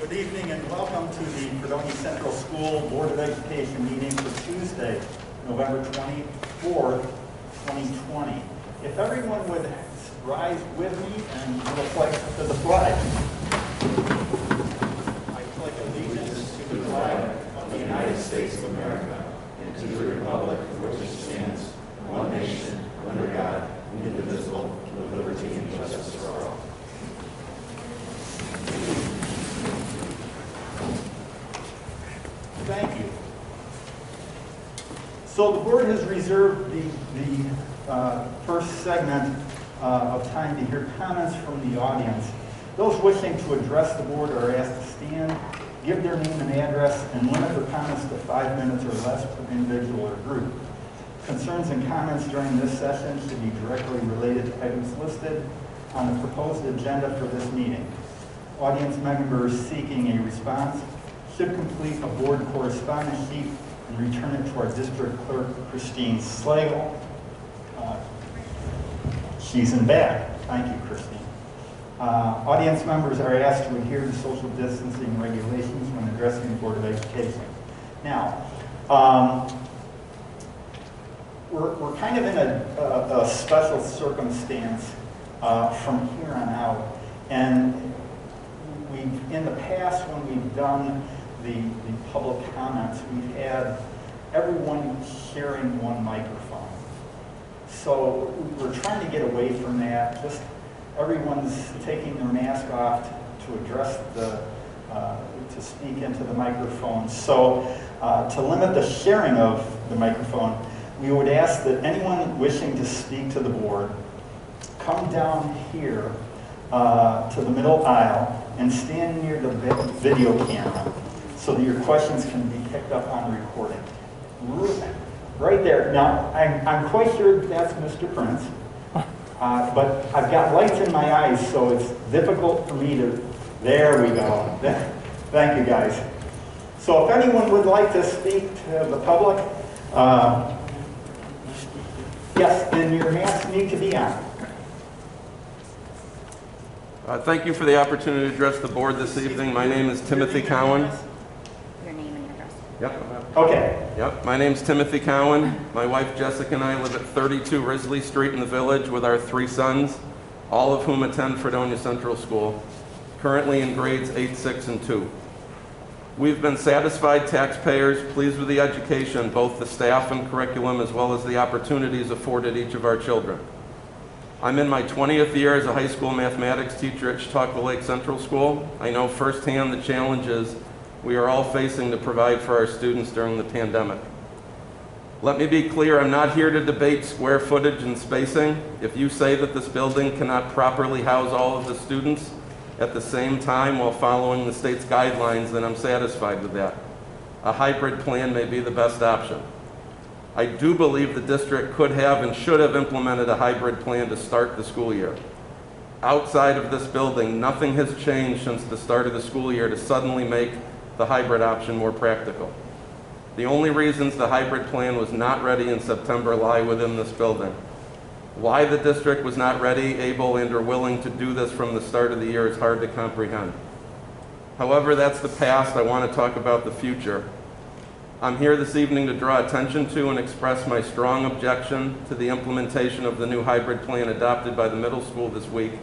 Good evening and welcome to the Fredonia Central School Board of Education meeting for Tuesday, November 24th, 2020. If everyone would rise with me and do a pledge to the flag. I pledge allegiance to the flag of the United States of America and to the republic for which it stands, one nation, under God, indivisible, with liberty and justice for all. Thank you. So the board has reserved the first segment of time to hear comments from the audience. Those wishing to address the board are asked to stand, give their name and address, and limit their comments to 5 minutes or less per individual or group. Concerns and comments during this session should be directly related to items listed on the proposed agenda for this meeting. Audience members seeking a response should complete a board correspondence sheet and return it to our district clerk, Christine Slagle. She's in back. Thank you, Christine. Audience members are asked to adhere to social distancing regulations when addressing the Board of Education. Now, we're kind of in a special circumstance from here on out. And in the past, when we've done the public comments, we've had everyone sharing one microphone. So we're trying to get away from that. Just everyone's taking their mask off to address to speak into the microphone. So to limit the sharing of the microphone, we would ask that anyone wishing to speak to the board come down here to the middle aisle and stand near the video camera so that your questions can be picked up on recording. Right there. Now, I'm quite sure that's Mr. Prince, but I've got lights in my eyes, so it's difficult for me to... There we go. Thank you, guys. So if anyone would like to speak to the public, yes, then your masks need to be on. Thank you for the opportunity to address the board this evening. My name is Timothy Cowan. Your name and address. Yep. Okay. Yep. My name's Timothy Cowan. My wife Jessica and I live at 32 Risley Street in the Village with our 3 sons, all of whom attend Fredonia Central School, currently in grades 8, 6, and 2. We've been satisfied taxpayers, pleased with the education, both the staff and curriculum, as well as the opportunities afforded each of our children. I'm in my 20th year as a high school mathematics teacher at Chautauqua Lake Central School. I know firsthand the challenges we are all facing to provide for our students during the pandemic. Let me be clear, I'm not here to debate square footage and spacing. If you say that this building cannot properly house all of the students at the same time while following the state's guidelines, then I'm satisfied with that. A hybrid plan may be the best option. I do believe the district could have and should have implemented a hybrid plan to start the school year. Outside of this building, nothing has changed since the start of the school year to suddenly make the hybrid option more practical. The only reasons the hybrid plan was not ready in September lie within this building. Why the district was not ready, able, and or willing to do this from the start of the year is hard to comprehend. However, that's the past. I want to talk about the future. I'm here this evening to draw attention to and express my strong objection to the implementation of the new hybrid plan adopted by the middle school this week,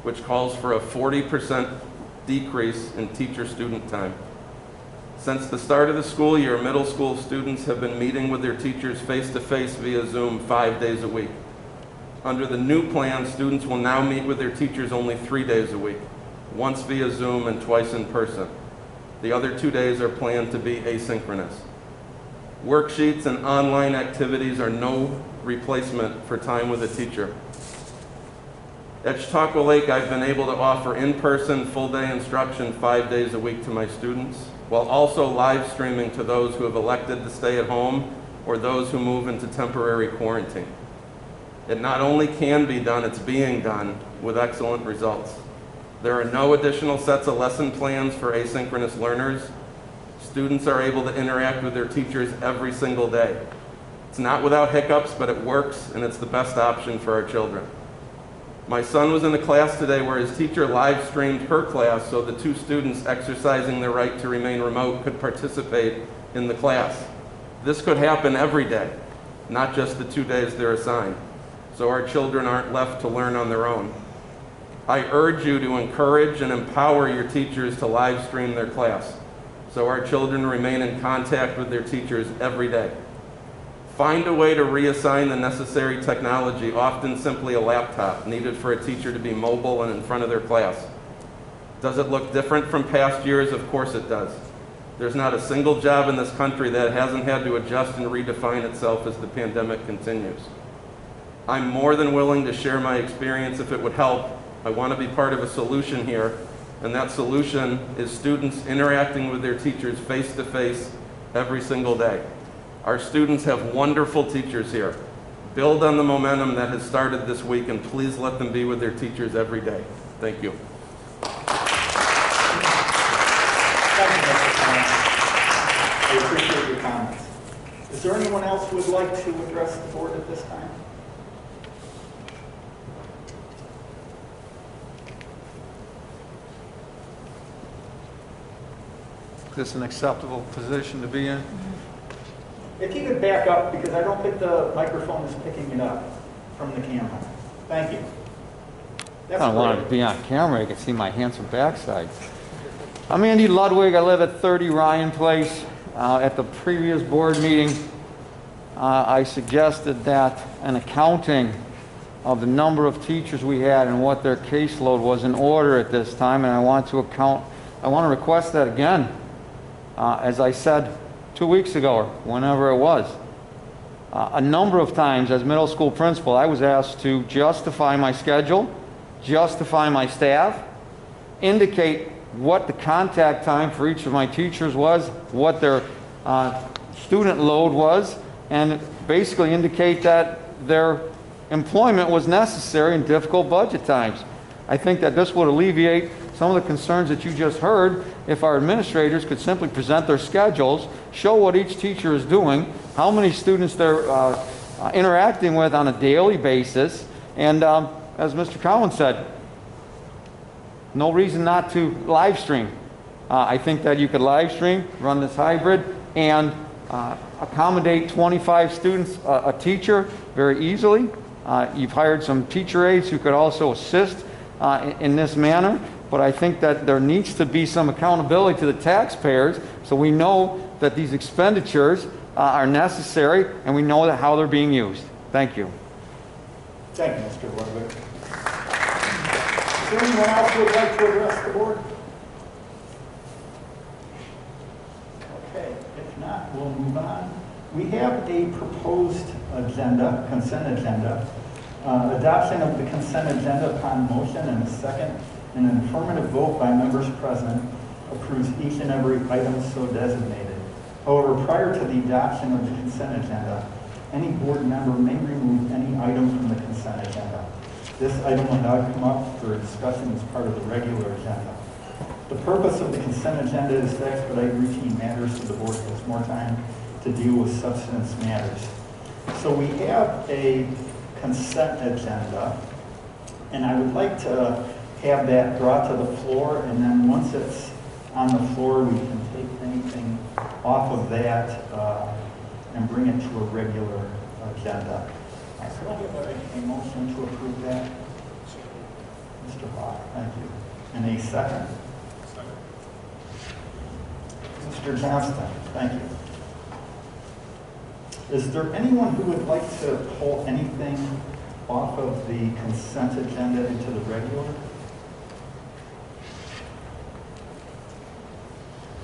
which calls for a 40% decrease in teacher-student time. Since the start of the school year, middle school students have been meeting with their teachers face-to-face via Zoom 5 days a week. Under the new plan, students will now meet with their teachers only 3 days a week, once via Zoom and twice in person. The other 2 days are planned to be asynchronous. Worksheets and online activities are no replacement for time with a teacher. At Chautauqua Lake, I've been able to offer in-person, full-day instruction 5 days a week to my students, while also live streaming to those who have elected to stay at home or those who move into temporary quarantine. It not only can be done, it's being done with excellent results. There are no additional sets of lesson plans for asynchronous learners. Students are able to interact with their teachers every single day. It's not without hiccups, but it works, and it's the best option for our children. My son was in a class today where his teacher live streamed her class so the two students exercising their right to remain remote could participate in the class. This could happen every day, not just the 2 days they're assigned, so our children aren't left to learn on their own. I urge you to encourage and empower your teachers to live stream their class, so our children remain in contact with their teachers every day. Find a way to reassign the necessary technology, often simply a laptop, needed for a teacher to be mobile and in front of their class. Does it look different from past years? Of course it does. There's not a single job in this country that hasn't had to adjust and redefine itself as the pandemic continues. I'm more than willing to share my experience if it would help. I want to be part of a solution here, and that solution is students interacting with their teachers face-to-face every single day. Our students have wonderful teachers here. Build on the momentum that has started this week, and please let them be with their teachers every day. Thank you. Thank you, Mr. Thomas. I appreciate your comments. Is there anyone else who would like to address the board at this time? Is this an acceptable position to be in? If you could back up, because I don't think the microphone is picking it up from the camera. Thank you. I don't want it to be on camera. You can see my handsome backside. I'm Andy Ludwig. I live at 30 Ryan Place. At the previous board meeting, I suggested that an accounting of the number of teachers we had and what their caseload was in order at this time, and I want to request that again. As I said 2 weeks ago, or whenever it was, a number of times as middle school principal, I was asked to justify my schedule, justify my staff, indicate what the contact time for each of my teachers was, what their student load was, and basically indicate that their employment was necessary in difficult budget times. I think that this would alleviate some of the concerns that you just heard if our administrators could simply present their schedules, show what each teacher is doing, how many students they're interacting with on a daily basis, and as Mr. Cowan said, no reason not to live stream. I think that you could live stream, run this hybrid, and accommodate 25 students a teacher very easily. You've hired some teacher aides who could also assist in this manner, but I think that there needs to be some accountability to the taxpayers so we know that these expenditures are necessary and we know that how they're being used. Thank you. Thank you, Mr. Ludwig. Is there anyone else who would like to address the board? Okay, if not, we'll move on. We have a proposed agenda, consent agenda. Adoption of the consent agenda upon motion and a second and an affirmative vote by members present approves each and every item so designated. However, prior to the adoption of the consent agenda, any board member may remove any item from the consent agenda. This item will not come up for discussion as part of the regular agenda. The purpose of the consent agenda is to expedite routine matters so the board has more time to deal with substance matters. So we have a consent agenda, and I would like to have that brought to the floor, and then once it's on the floor, we can take anything off of that and bring it to a regular agenda. So I'll give a motion to approve that. Mr. Hawk, thank you. And a second? Mr. Johnston, thank you. Is there anyone who would like to pull anything off of the consent agenda into the regular?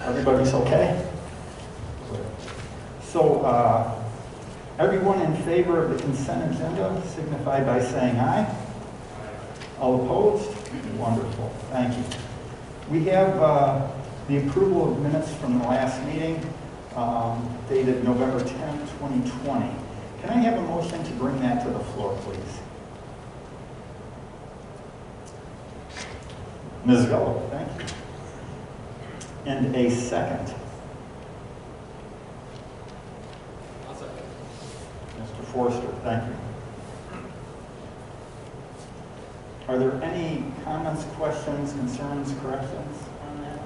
Everybody's okay? So, everyone in favor of the consent agenda signify by saying aye. All opposed? Wonderful, thank you. We have the approval of minutes from the last meeting dated November 10, 2020. Can I have a motion to bring that to the floor, please? Ms. Gallo, thank you. And a second. I'll second. Mr. Forster, thank you. Are there any comments, questions, concerns, corrections on that?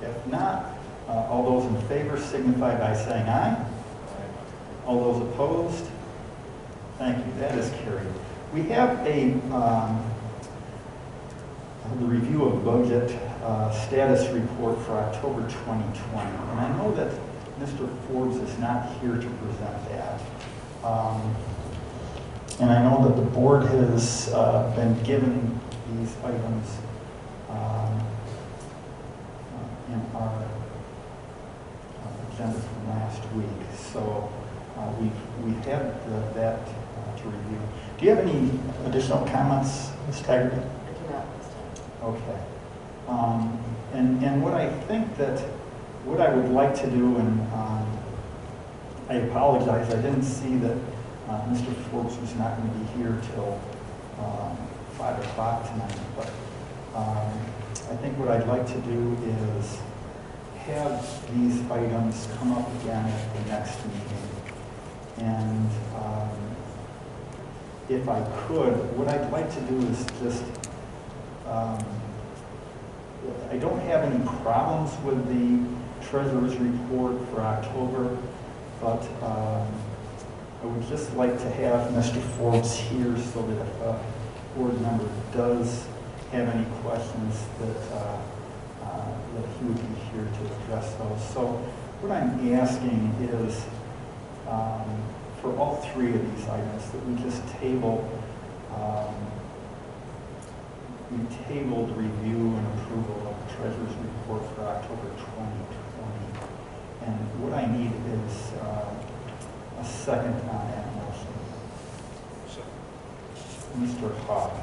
If not, all those in favor signify by saying aye. All those opposed? Thank you, that is carried. We have the review of budget status report for October 2020. And I know that Mr. Forbes is not here to present that. And I know that the board has been given these items in our agenda from last week. So we've had that to review. Do you have any additional comments, Ms. Taggart? I do not this time. Okay. And what I think that, what I would like to do, and I apologize, I didn't see that Mr. Forbes was not going to be here till 5 o'clock tonight, but I think what I'd like to do is have these items come up again at the next meeting. And if I could, what I'd like to do is just, I don't have any problems with the treasurer's report for October, but I would just like to have Mr. Forbes here so that if a board member does have any questions, that he would be here to address those. So what I'm asking is, for all three of these items, that we just table, we tabled review and approval of the treasurer's report for October 2020. And what I need is a second on that motion. Mr. Hawk.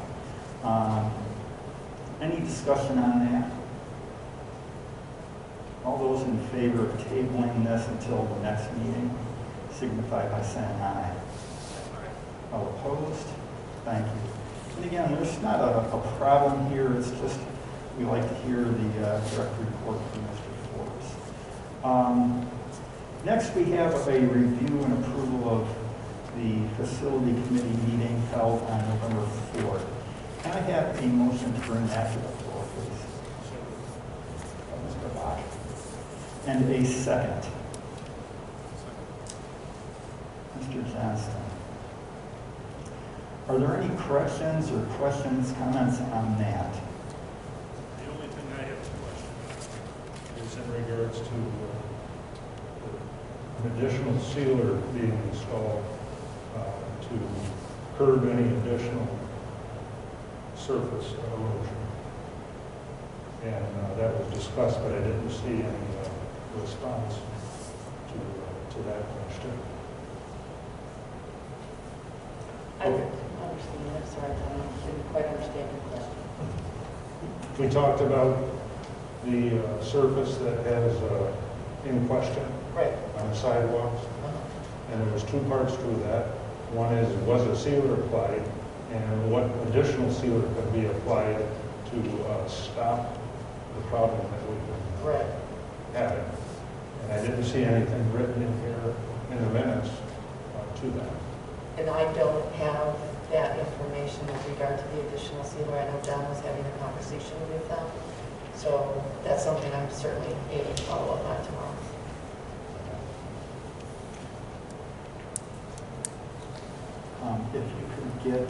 Any discussion on that? All those in favor of tabling this until the next meeting signify by saying aye. All opposed? Thank you. And again, there's not a problem here. It's just we like to hear the direct report from Mr. Forbes. Next, we have a review and approval of the facility committee meeting held on November 4th. Can I have a motion to bring that to the floor, please? Mr. Bach. And a second. Mr. Johnston. Are there any corrections or questions, comments on that? The only thing I have a question is in regards to an additional sealer being installed to curb any additional surface erosion. And that was discussed, but I didn't see any response to that question. I didn't understand, I'm sorry, I didn't quite understand your question. We talked about the surface that has in question Right. on the sidewalks, and there was two parts to that. One is, was a sealer applied, and what additional sealer could be applied to stop the problem that we've been Right. having. And I didn't see anything written in here in the minutes to that. And I don't have that information with regard to the additional sealer. I know John was having a conversation with them. So that's something I'm certainly able to follow up on tomorrow. If you could get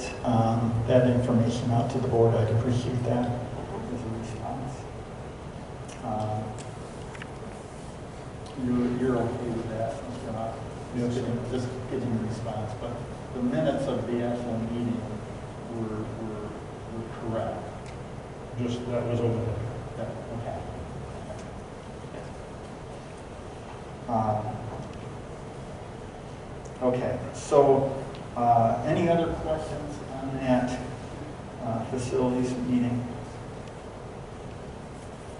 that information out to the board, I'd appreciate that as a response. You're okay with that, Mr. Hawk? Yes. Just getting a response, but the minutes of the actual meeting were correct. Just, that was over there. Yeah, okay. Okay, so any other questions on that facilities meeting?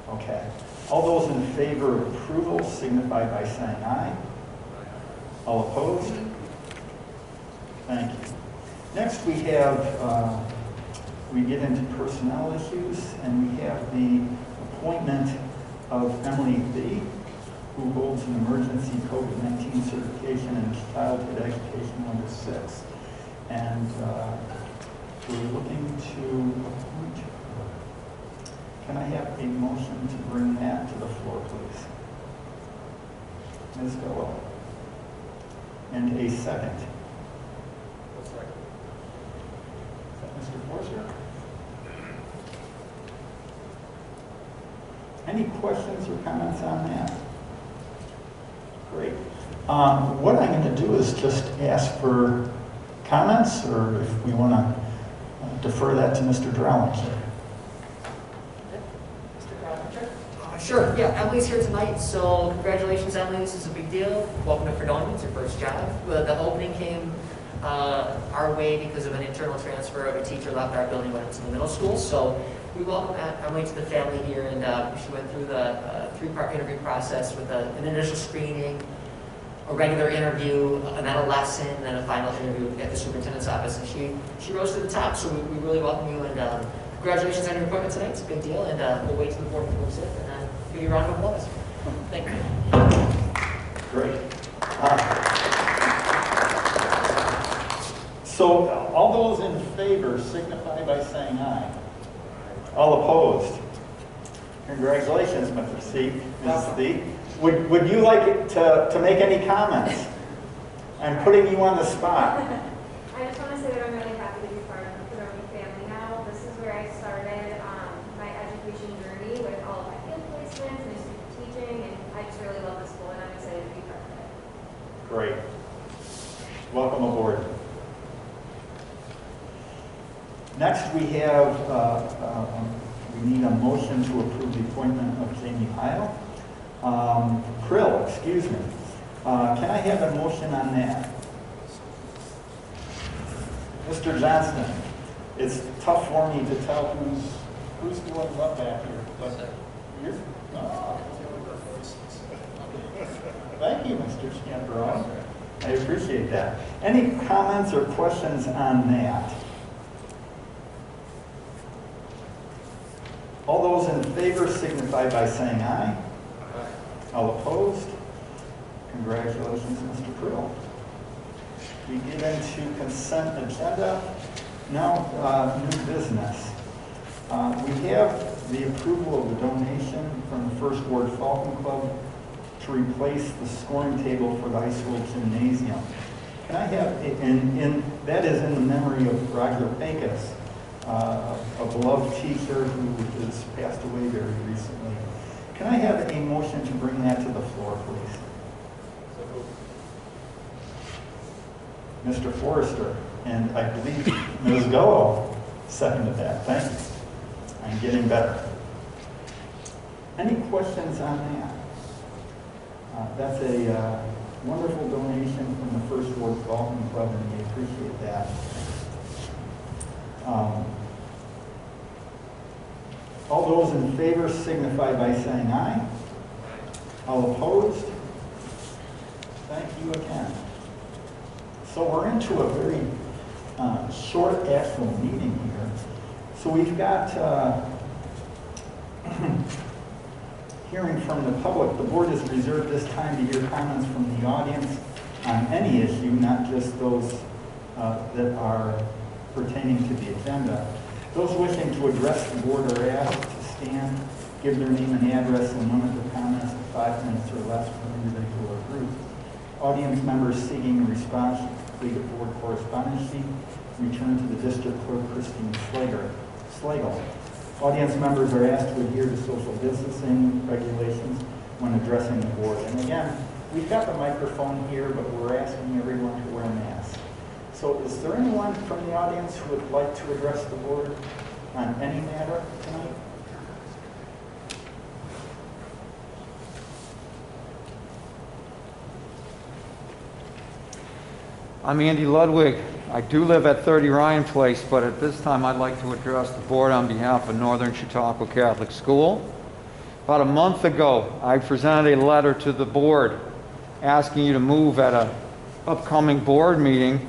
Okay. All those in favor of approval signify by saying aye. All opposed? Thank you. Next we have, we get into personnel issues, and we have the appointment of Emily B., who holds an emergency COVID-19 certification in childhood education number 6. And we're looking to appoint her. Can I have a motion to bring that to the floor, please? Ms. Gallo. And a second. Is that Mr. Forster? Any questions or comments on that? Great. What I'm going to do is just ask for comments, or if we want to defer that to Mr. Drowling. Mr. Carpenter? Sure, yeah, Emily's here tonight, so congratulations, Emily, this is a big deal. Welcome to Fredonia, it's your first job. The opening came our way because of an internal transfer of a teacher left our building, went into the middle school, so we welcome Emily to the family here, and she went through the three-part interview process with an initial screening, a regular interview, and then a lesson, and then a final interview at the superintendent's office, and she rose to the top, so we really welcome you, and congratulations on your appointment tonight, it's a big deal, and we'll wait till the board moves in, and give you a round of applause. Thank you. Great. So all those in favor signify by saying aye. All opposed? Congratulations, Mr. C. Mrs. C. Would you like to make any comments? I'm putting you on the spot. I just want to say that I'm really happy to be part of the Fredonia family now. This is where I started my education journey with all of my field placements and student teaching, and I just really love this school, and I'm excited to be part of it. Great. Welcome aboard. Next, we have, we need a motion to approve the appointment of Jamie Heil. Krill, excuse me. Can I have a motion on that? Mr. Johnston, it's tough for me to tell who's doing what back here. But you're, oh. Thank you, Mr. Scamperone. I appreciate that. Any comments or questions on that? All those in favor signify by saying aye. All opposed? Congratulations, Mr. Krill. We get into consent agenda. Now, new business. We have the approval of the donation from the First Ward Falcon Club to replace the scoring table for the high school gymnasium. Can I have, that is in the memory of Roger Pecos, a beloved teacher who has passed away very recently. Can I have a motion to bring that to the floor, please? Mr. Forrester, and I believe Ms. Gallo seconded that. Thank you. I'm getting better. Any questions on that? That's a wonderful donation from the First Ward Falcon Club, and we appreciate that. All those in favor signify by saying aye. All opposed? Thank you again. So we're into a very short actual meeting here. So we've got hearing from the public. The board has reserved this time to hear comments from the audience on any issue, not just those that are pertaining to the agenda. Those wishing to address the board are asked to stand, give their name and address, and limit their comments to 5 minutes or less per individual or group. Audience members seeking a response should complete a board correspondence sheet, return to the district clerk, Christine Slagle. Audience members are asked to adhere to social distancing regulations when addressing the board. And again, we've got the microphone here, but we're asking everyone to wear masks. So is there anyone from the audience who would like to address the board on any matter tonight? I'm Andy Ludwig. I do live at 30 Ryan Place, but at this time I'd like to address the board on behalf of Northern Chautauqua Catholic School. About a month ago, I presented a letter to the board asking you to move at an upcoming board meeting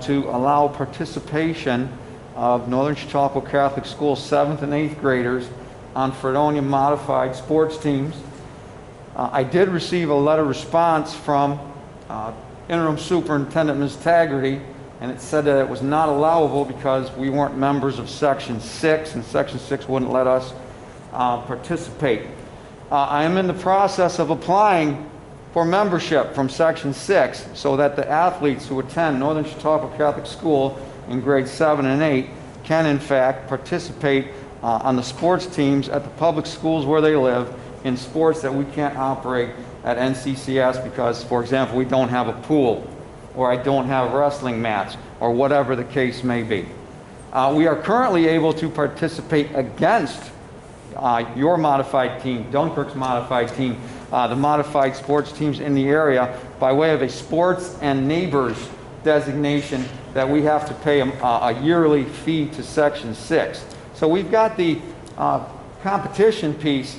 to allow participation of Northern Chautauqua Catholic School 7th and 8th graders on Fredonia modified sports teams. I did receive a letter response from Interim Superintendent Ms. Taggerty and it said that it was not allowable because we weren't members of Section 6, and Section 6 wouldn't let us participate. I am in the process of applying for membership from Section 6 so that the athletes who attend Northern Chautauqua Catholic School in grades 7 and 8 can in fact participate on the sports teams at the public schools where they live in sports that we can't operate at NCCS because, for example, we don't have a pool, or I don't have wrestling mats, or whatever the case may be. We are currently able to participate against your modified team, Dunkirk's modified team, the modified sports teams in the area by way of a sports and neighbors designation that we have to pay a yearly fee to Section 6. So we've got the competition piece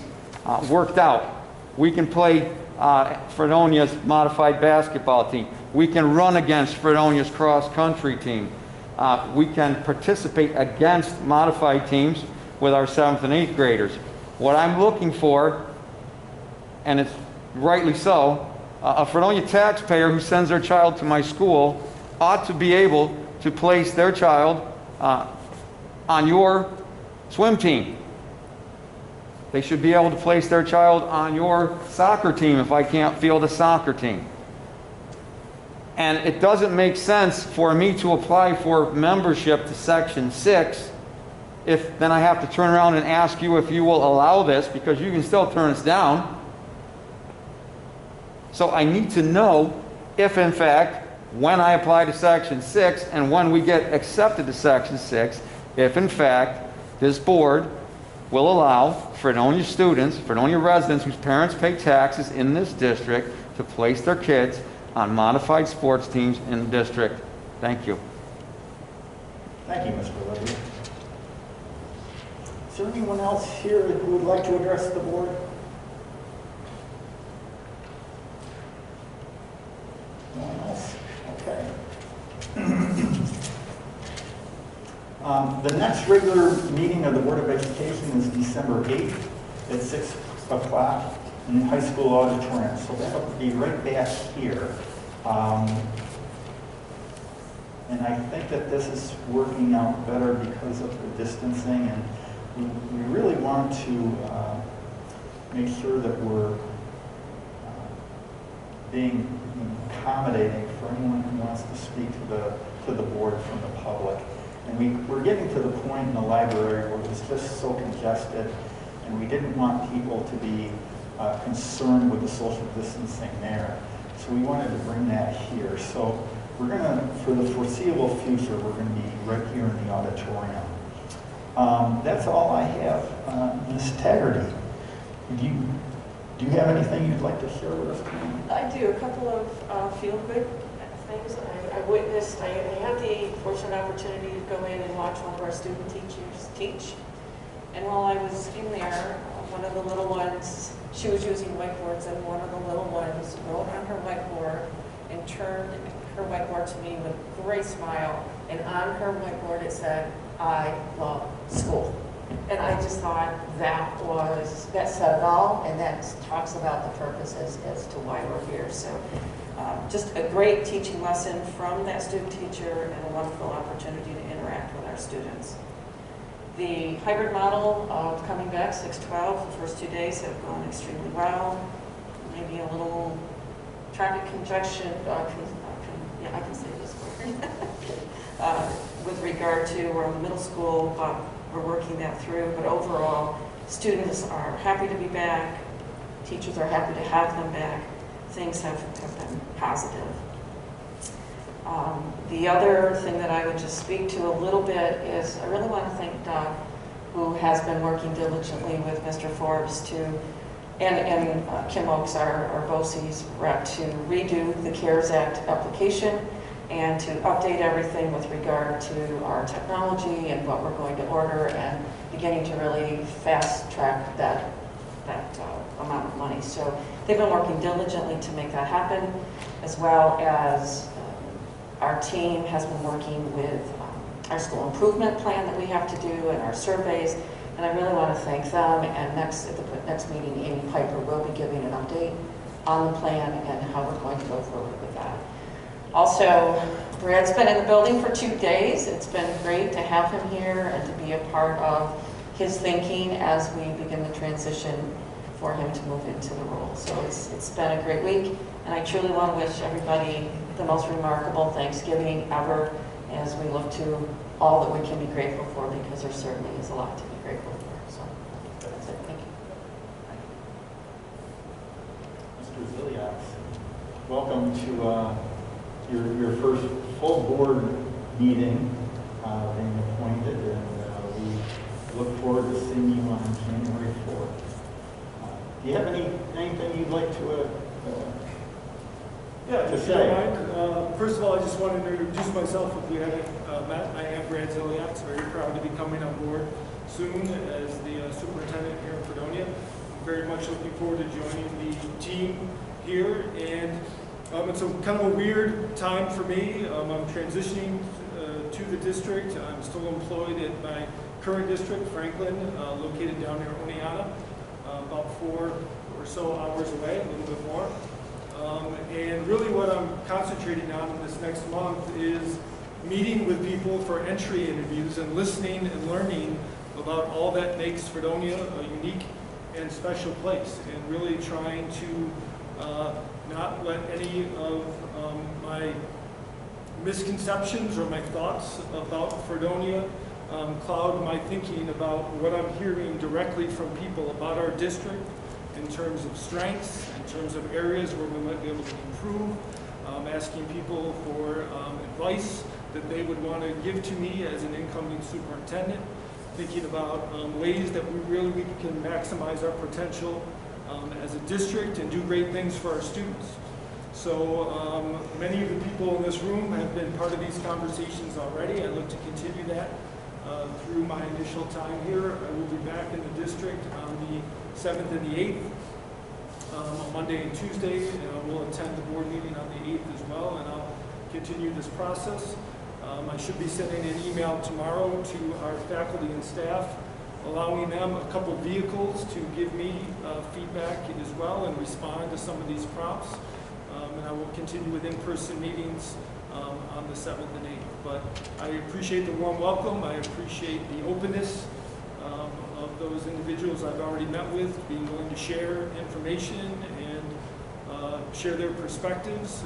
worked out. We can play Fredonia's modified basketball team. We can run against Fredonia's cross-country team. We can participate against modified teams with our 7th and 8th graders. What I'm looking for, and it's rightly so, a Fredonia taxpayer who sends their child to my school ought to be able to place their child on your swim team. They should be able to place their child on your soccer team if I can't field a soccer team. And it doesn't make sense for me to apply for membership to Section 6 if then I have to turn around and ask you if you will allow this, because you can still turn us down. So I need to know if, in fact, when I apply to Section 6 and when we get accepted to Section 6, if, in fact, this board will allow Fredonia students, Fredonia residents whose parents pay taxes in this district to place their kids on modified sports teams in the district. Thank you. Thank you, Mr. Levy. Is there anyone else here who would like to address the board? No one else? Okay. The next regular meeting of the Board of Education is December 8th at 6 o'clock in the high school auditorium. So that'll be right back here. And I think that this is working out better because of the distancing, and we really want to make sure that we're being accommodating for anyone who wants to speak to the board from the public. And we're getting to the point in the library where it's just so congested, and we didn't want people to be concerned with the social distancing there. So we wanted to bring that here. So we're going to, for the foreseeable future, we're going to be right here in the auditorium. That's all I have. Ms. Taggarty, do you have anything you'd like to share with us tonight? I do. A couple of feel-good things. I witnessed, I had the fortunate opportunity to go in and watch one of our student teachers teach. And while I was in there, one of the little ones, she was using whiteboards, and one of the little ones wrote on her whiteboard and turned her whiteboard to me with a great smile. And on her whiteboard it said, "I love school." And I just thought that said it all, and that talks about the purposes as to why we're here. So just a great teaching lesson from that student teacher and a wonderful opportunity to interact with our students. The hybrid model of coming back 6/12, the first 2 days have gone extremely well. Maybe a little traffic congestion, I can say this word, with regard to we're in the middle school, but we're working that through. But overall, students are happy to be back. Teachers are happy to have them back. Things have been positive. The other thing that I would just speak to a little bit is I really want to thank Doug, who has been working diligently with Mr. Forbes and Kim Oakes, our BOCES rep, to redo the CARES Act application and to update everything with regard to our technology and what we're going to order, and beginning to really fast track that amount of money. So they've been working diligently to make that happen, as well as our team has been working with our school improvement plan that we have to do and our surveys, and I really want to thank them. And at the next meeting, Amy Piper will be giving an update on the plan and how we're going to go forward with that. Also, Brad's been in the building for 2 days. It's been great to have him here and to be a part of his thinking as we begin the transition for him to move into the role. So it's been a great week, and I truly want to wish everybody the most remarkable Thanksgiving ever as we look to all that we can be grateful for, because there certainly is a lot to be grateful for. So that's it. Thank you. Mr. Ziliak, welcome to your first full board meeting, being appointed, and we look forward to seeing you on January 4th. Do you have anything you'd like to Yeah, if you say? don't mind. First of all, I just wanted to introduce myself. If we haven't met, I am Brad Ziliak, very proud to be coming on board soon as the superintendent here in Fredonia. I'm very much looking forward to joining the team here, and it's a kind of a weird time for me. I'm transitioning to the district. I'm still employed at my current district, Franklin, located down near Oneonta, about 4 or so hours away, a little bit more. And really what I'm concentrating on in this next month is meeting with people for entry interviews and listening and learning about all that makes Fredonia a unique and special place, and really trying to not let any of my misconceptions or my thoughts about Fredonia cloud my thinking about what I'm hearing directly from people about our district in terms of strengths, in terms of areas where we might be able to improve, asking people for advice that they would want to give to me as an incoming superintendent, thinking about ways that we can maximize our potential as a district and do great things for our students. So many of the people in this room have been part of these conversations already. I look to continue that through my initial time here. I will be back in the district on the 7th and the 8th, on Monday and Tuesday, and I will attend the board meeting on the 8th as well, and I'll continue this process. I should be sending an email tomorrow to our faculty and staff, allowing them a couple vehicles to give me feedback as well and respond to some of these prompts. And I will continue with in-person meetings on the 7th and 8th. But I appreciate the warm welcome. I appreciate the openness of those individuals I've already met with, being willing to share information and share their perspectives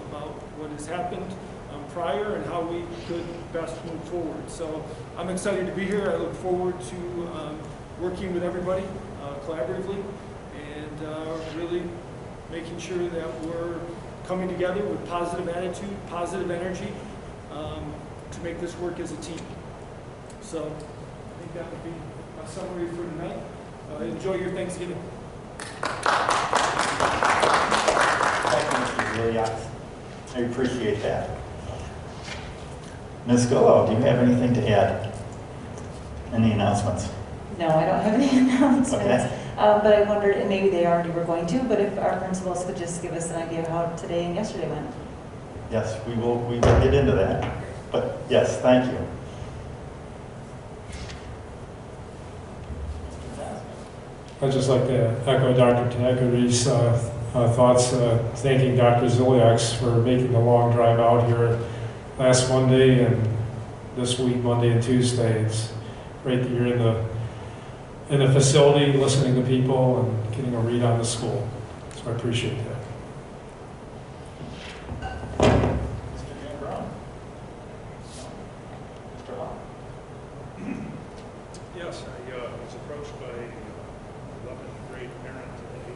about what has happened prior and how we could best move forward. So I'm excited to be here. I look forward to working with everybody collaboratively and really making sure that we're coming together with positive attitude, positive energy to make this work as a team. So I think that would be my summary for tonight. Enjoy your Thanksgiving. Thank you, Mr. Ziliak. I appreciate that. Ms. Gillow, do you have anything to add? Any announcements? No, I don't have any announcements. Okay. But I wondered, and maybe they already were going to, but if our principals could just give us an idea of how today and yesterday went. Yes, we will get into that. But yes, thank you. I'd just like to echo Dr. Tanakary's thoughts, thanking Dr. Ziliak for making the long drive out here last Monday and this week, Monday and Tuesday. It's great that you're in the facility, listening to people and getting a read on the school. So I appreciate that. Mr. Jan Brown? Mr. Hall? Yes, I was approached by an 11th grade parent today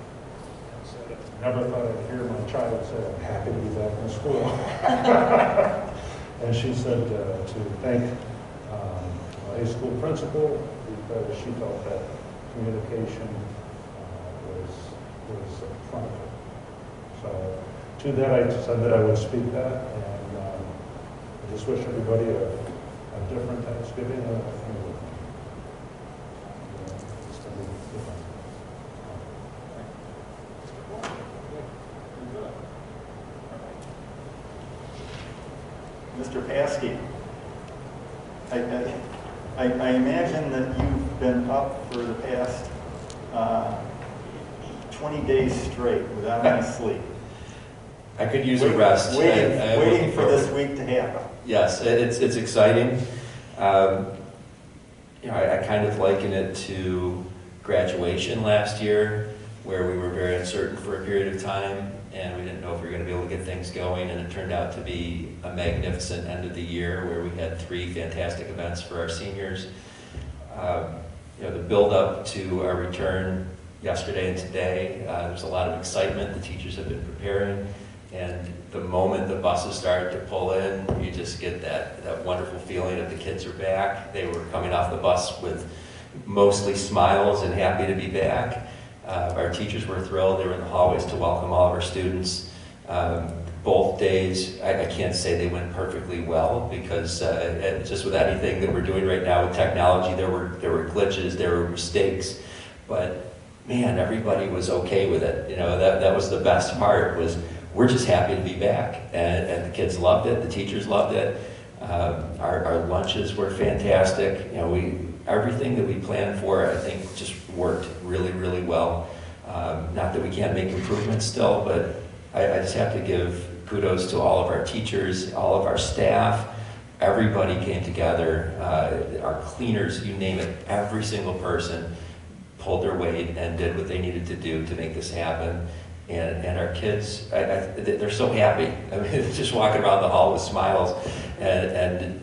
and said, I never thought I'd hear my child say, I'm happy to be back in school. And she said to thank a high school principal because she felt that communication was frontal. So to that, I said that I would speak that, and I just wish everybody a different Thanksgiving and a family. It's going to be different. Mr. Paskey, I imagine that you've been up for the past 20 days straight without any sleep. I could use a rest. Waiting for this week to happen. Yes, it's exciting. I kind of liken it to graduation last year, where we were very uncertain for a period of time, and we didn't know if we were going to be able to get things going, and it turned out to be a magnificent end of the year where we had 3 fantastic events for our seniors. The build-up to our return yesterday and today, there's a lot of excitement. The teachers have been preparing, and the moment the buses started to pull in, you just get that wonderful feeling of the kids are back. They were coming off the bus with mostly smiles and happy to be back. Our teachers were thrilled. They were in the hallways to welcome all of our students. Both days, I can't say they went perfectly well, because just with anything that we're doing right now with technology, there were glitches, there were mistakes, but man, everybody was okay with it. That was the best part, was we're just happy to be back, and the kids loved it, the teachers loved it. Our lunches were fantastic. Everything that we planned for, I think, just worked really, really well. Not that we can't make improvements still, but I just have to give kudos to all of our teachers, all of our staff. Everybody came together. Our cleaners, you name it, every single person pulled their weight and did what they needed to do to make this happen. And our kids, they're so happy. I mean, just walking around the hall with smiles. And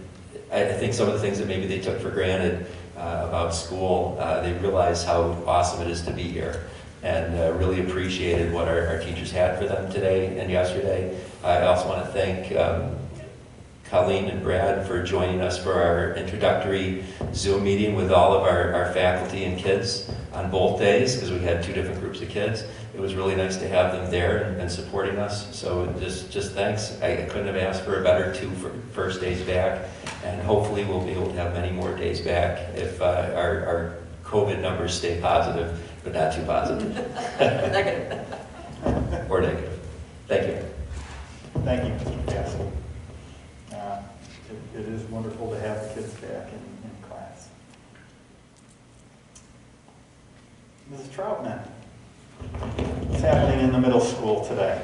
I think some of the things that maybe they took for granted about school, they realized how awesome it is to be here, and really appreciated what our teachers had for them today and yesterday. I also want to thank Colleen and Brad for joining us for our introductory Zoom meeting with all of our faculty and kids on both days, because we had 2 different groups of kids. It was really nice to have them there and supporting us. So just thanks. I couldn't have asked for a better 2 first days back, and hopefully we'll be able to have many more days back if our COVID numbers stay positive, but not too positive. Negative. Or negative. Thank you. Thank you, Mr. Castle. It is wonderful to have the kids back in class. Mrs. Troutman, what's happening in the middle school today?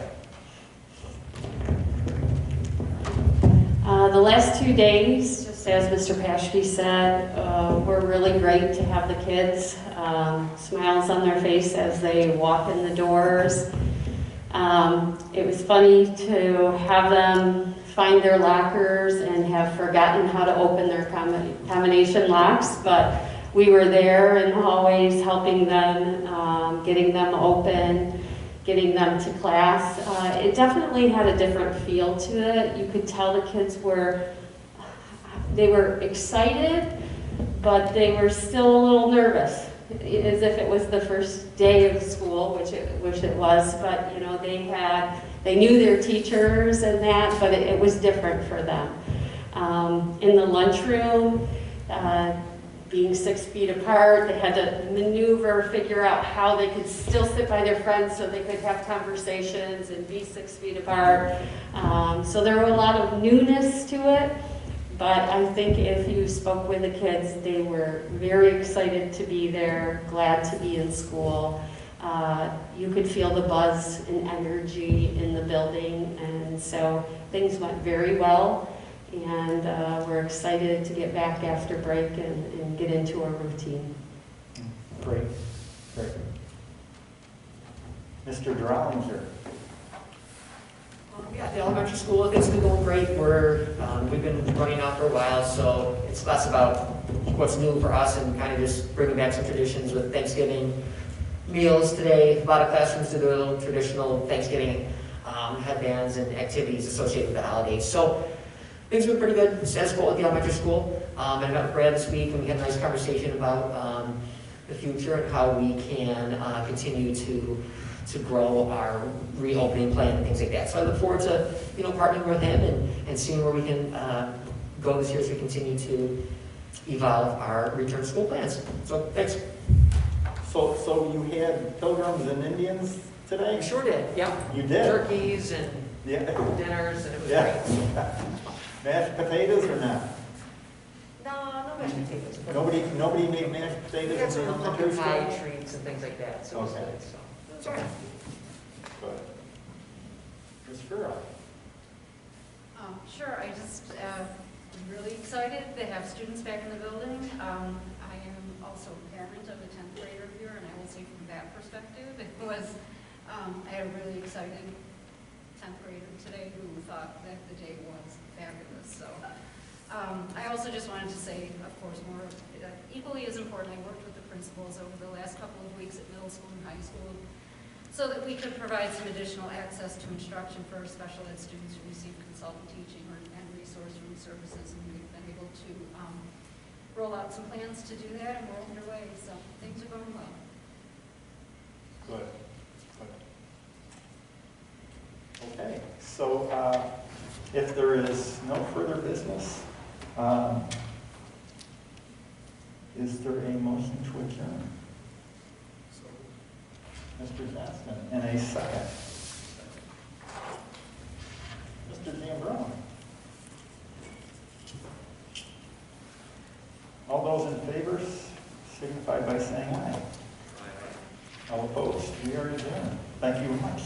The last 2 days, just as Mr. Paschke said, were really great to have the kids, smiles on their face as they walk in the doors. It was funny to have them find their lockers and have forgotten how to open their combination locks, but we were there and always helping them, getting them open, getting them to class. It definitely had a different feel to it. You could tell the kids were excited, but they were still a little nervous, as if it was the first day of school, which it was. But they knew their teachers and that, but it was different for them. In the lunchroom, being 6 feet apart, they had to maneuver, figure out how they could still sit by their friends so they could have conversations and be 6 feet apart. So there were a lot of newness to it, but I think if you spoke with the kids, they were very excited to be there, glad to be in school. You could feel the buzz and energy in the building, and so things went very well. And we're excited to get back after break and get into our routine. Great. Mr. Drollinger. Yeah, the elementary school, things have been going great. We've been running out for a while, so it's less about what's new for us and kind of just bringing back some traditions with Thanksgiving meals today. A lot of classrooms do their little traditional Thanksgiving headbands and activities associated with the holidays. So things have been pretty good at school, at the elementary school. I met with Brad this week, and we had a nice conversation about the future and how we can continue to grow our reopening plan and things like that. So I look forward to partnering with him and seeing where we can go this year as we continue to evolve our return to school plans. So thanks. So you had pilgrims and Indians today? I sure did, yeah. You did? Turkeys and dinners, and it was great. Mashed potatoes or not? No mashed potatoes. Nobody made mashed potatoes? We got some in pumpkin elementary pie school? treats and things like that, so it was good. So that's all right. Good. Ms. Farrell? Sure, I just am really excited to have students back in the building. I am also a parent of a 10th grader here, and I will say from that perspective, it was, I had a really excited 10th grader today who thought that the day was fabulous. So I also just wanted to say, of course, more equally as important, I worked with the principals over the last couple of weeks at middle school and high school so that we could provide some additional access to instruction for our special ed students who receive consultant teaching and resource room services, and we've been able to roll out some plans to do that, and we're underway, so things are going well. Good. Okay, so if there is no further business, is there a motion to adjourn? Mr. Johnston, and a second. Mr. Zambrone. All those in favor signify by saying aye. All opposed? We are adjourned. Thank you very much.